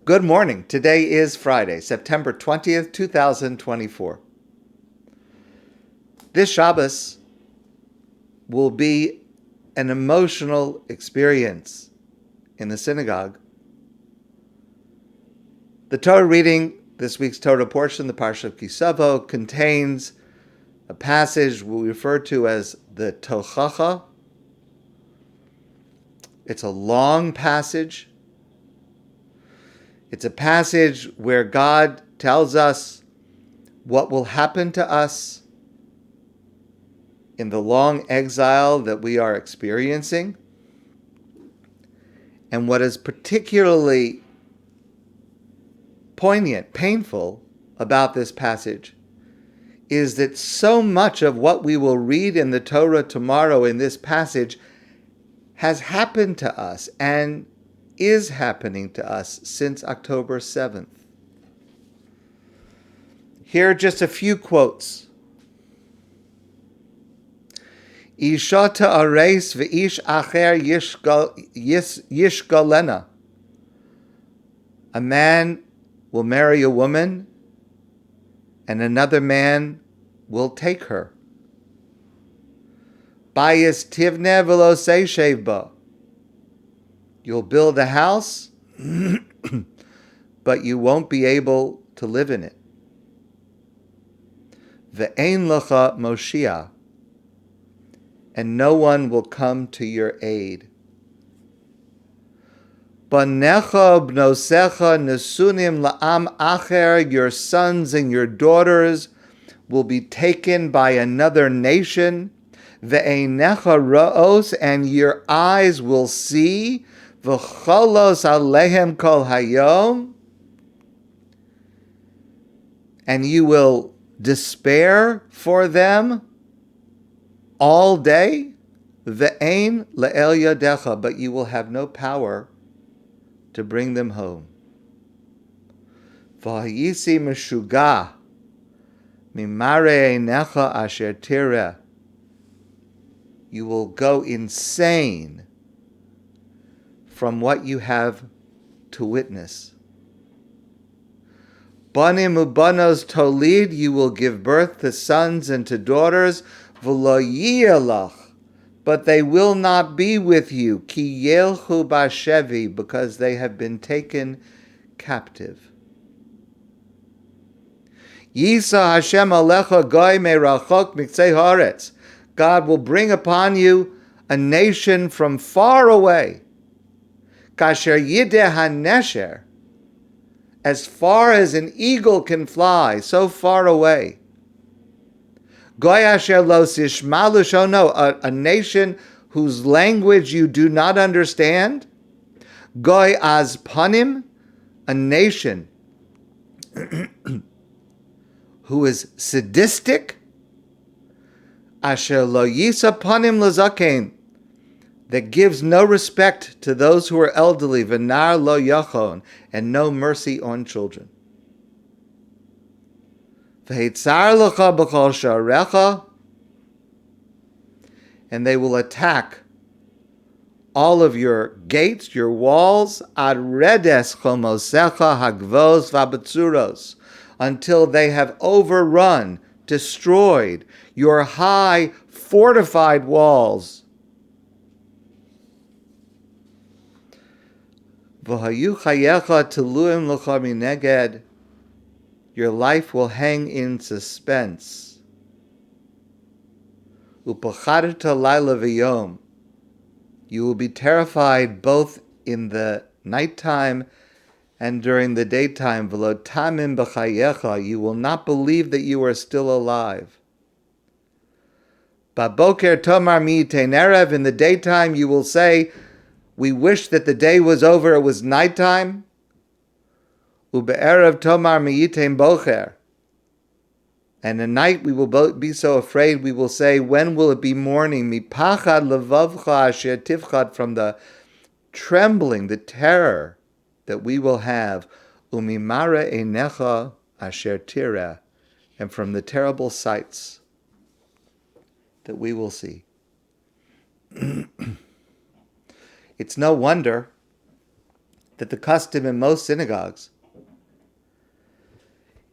Good morning. Today is Friday, September 20th, 2024. This Shabbos will be an emotional experience in the synagogue. The Torah reading, this week's Torah portion, the Parsha of Kisavo, contains a passage we refer to as the Tochacha. It's a long passage. It's a passage where God tells us what will happen to us in the long exile that we are experiencing. And what is particularly poignant, painful about this passage is that so much of what we will read in the Torah tomorrow in this passage has happened to us and is happening to us since October 7th. Here are just a few quotes. Isha ta'ares v'ish acher yishgalena. A man will marry a woman and another man will take her. Bayis tivne v'lo seishev ba. You'll build a house, but you won't be able to live in it. Ve'ein lecha Moshiach, and no one will come to your aid. Banecha bnosecha nesunim la'am acher, your sons and your daughters will be taken by another nation. Ve'einecha ra'os, and your eyes will see. V'cholos alehem kol hayom, and you will despair for them all day. Ve'ein le'el yadecha, but you will have no power to bring them home. V'hayisi meshuga mimare einecha asher tireh, you will go insane from what you have to witness. Banim ubanos tolid, you will give birth to sons and to daughters. V'lo yiyelach, but they will not be with you. Ki yelchu bashevi, because they have been taken captive. Yisa Hashem alecha goy merachok miktzei haaretz, God will bring upon you a nation from far away. Kasher yideh hanesher, as far as an eagle can fly, so far away. Goy asher lo sishma lushono, a nation whose language you do not understand. Goy az panim, a nation who is sadistic. Asher lo yisa panim lazakein, that gives no respect to those who are elderly, v'nar lo yachon, and no mercy on children. V'hitzar lecha b'chol sharecha, and they will attack all of your gates, your walls, ad redes chomosecha hagvos v'abetzuros, until they have overrun, destroyed your high fortified walls. V'hayu chayecha teluim lecha mineged, your life will hang in suspense. Upacharta laila v'yom, you will be terrified both in the nighttime and during the daytime. V'lo tamim b'chayecha, you will not believe that you are still alive. Baboker tomar mi'itein erev, in the daytime you will say, we wish that the day was over, it was nighttime. Ube'erev tomar mi'itein bocher, and at night we will both be so afraid, we will say, when will it be morning? Mipachad levavcha asher tifchad, from the trembling, the terror that we will have. Umimare einecha asher tireh, and from the terrible sights that we will see. It's no wonder that the custom in most synagogues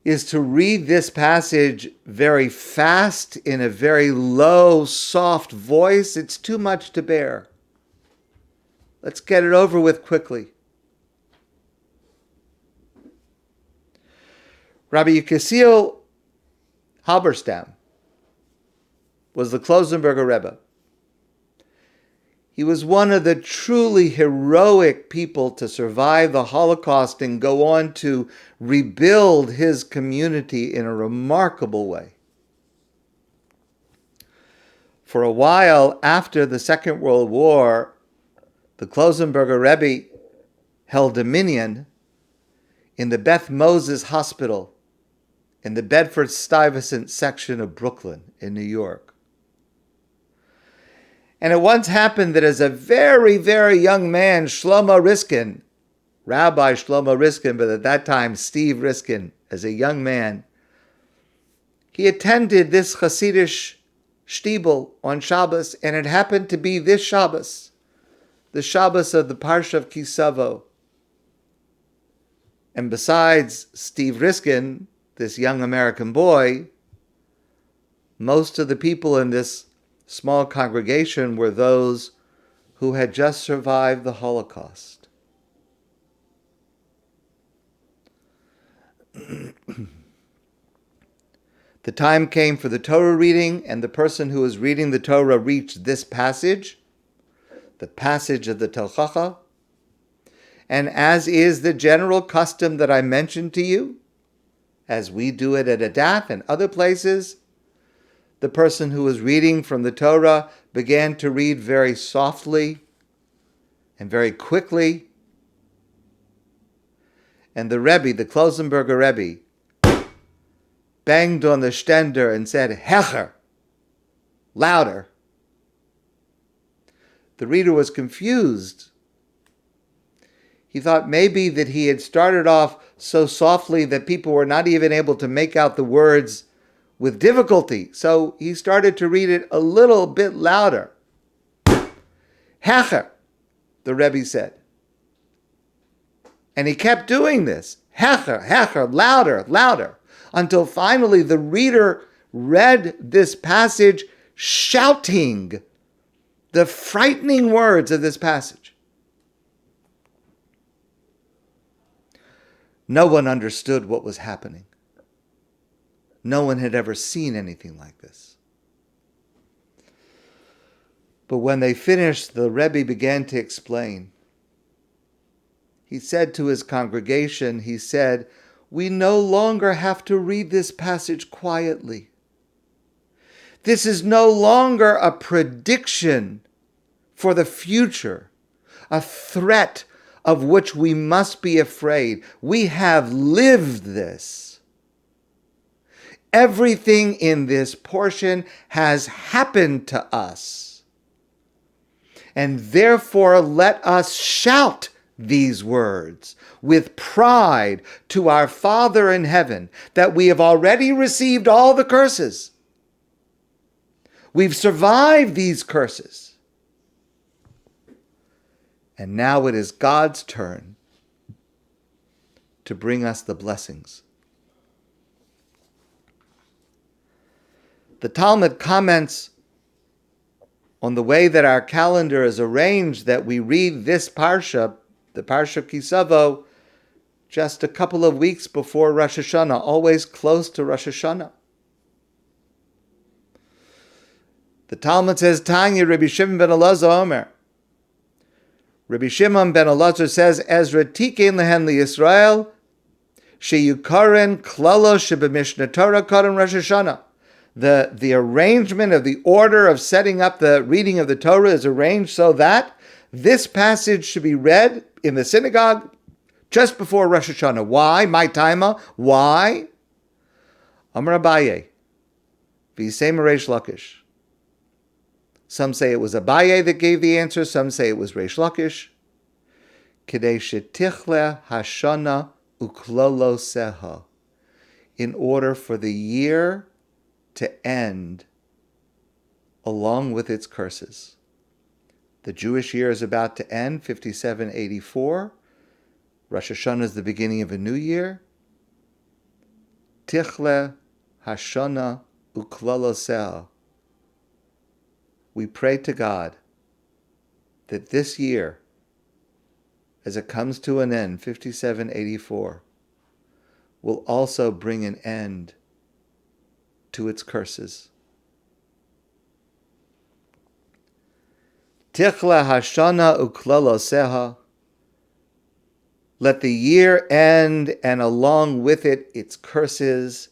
is to read this passage very fast in a very low, soft voice. It's too much to bear. Let's get it over with quickly. Rabbi Yekusiel Halberstam was the Klausenberger Rebbe. He was one of the truly heroic people to survive the Holocaust and go on to rebuild his community in a remarkable way. For a while after the Second World War, the Klausenberger Rebbe held dominion in the Beth Moses Hospital in the Bedford-Stuyvesant section of Brooklyn in New York. And it once happened that as a very, very young man, Shlomo Riskin, Rabbi Shlomo Riskin, but at that time Steve Riskin, as a young man, he attended this Hasidish shtibel on Shabbos, and it happened to be this Shabbos, the Shabbos of the Parsha of Kisavo. And besides Steve Riskin, this young American boy, most of the people in this small congregation were those who had just survived the Holocaust. The time came for the Torah reading, and the person who was reading the Torah reached this passage, the passage of the Telchacha. And as is the general custom that I mentioned to you, as we do it at ADATH and other places, the person who was reading from the Torah began to read very softly and very quickly. And the Rebbe, the Klausenberger Rebbe, banged on the stender and said, Hecher, louder. The reader was confused. He thought maybe that he had started off so softly that people were not even able to make out the words with difficulty. So he started to read it a little bit louder. Hecher, the Rebbe said. And he kept doing this. Hecher, Hecher, louder, louder. Until finally the reader read this passage shouting the frightening words of this passage. No one understood what was happening. No one had ever seen anything like this. But when they finished, the Rebbe began to explain. He said to his congregation, he said, we no longer have to read this passage quietly. This is no longer a prediction for the future, a threat of which we must be afraid. We have lived this. Everything in this portion has happened to us. And therefore let us shout these words with pride to our Father in heaven that we have already received all the curses. We've survived these curses. And now it is God's turn to bring us the blessings. The Talmud comments on the way that our calendar is arranged, that we read this parsha, the Parsha Kisavo, just a couple of weeks before Rosh Hashanah, always close to Rosh Hashanah. The Talmud says, Tanya, Rabbi Shimon ben Elazar Omer. Rabbi Shimon ben Elazar says, Ezra tikin lehen liYisrael, sheyukaren klalo shebemishna Torah kodem Rosh Hashanah. The arrangement of the order of setting up the reading of the Torah is arranged so that this passage should be read in the synagogue just before Rosh Hashanah. Why? My timer. Why? Amar Abaye, v'yisei Reish Lakish. Some say it was Abaye that gave the answer. Some say it was Reish Lakish. Kedei shetichle hashana uklolo seha. In order for the year to end along with its curses. The Jewish year is about to end, 5784. Rosh Hashanah is the beginning of a new year. Tichle Hashana Uklalosel. We pray to God that this year, as it comes to an end, 5784, will also bring an end to its curses. Tichle Hashana Uklaloseha. Let the year end, and along with it, its curses.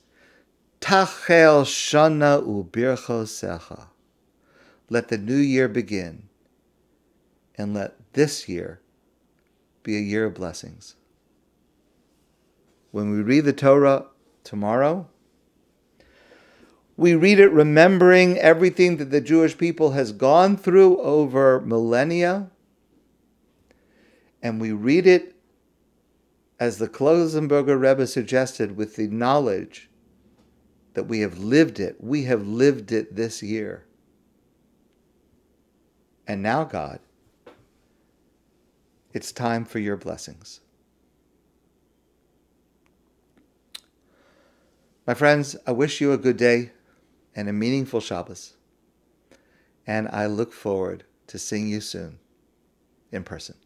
Tachel Shana Ubirchosecha. Let the new year begin, and let this year be a year of blessings. When we read the Torah tomorrow, we read it remembering everything that the Jewish people has gone through over millennia, and we read it as the Klausenberger Rebbe suggested, with the knowledge that we have lived it. We have lived it this year. And now, God, it's time for your blessings. My friends, I wish you a good day and a meaningful Shabbos. And I look forward to seeing you soon in person.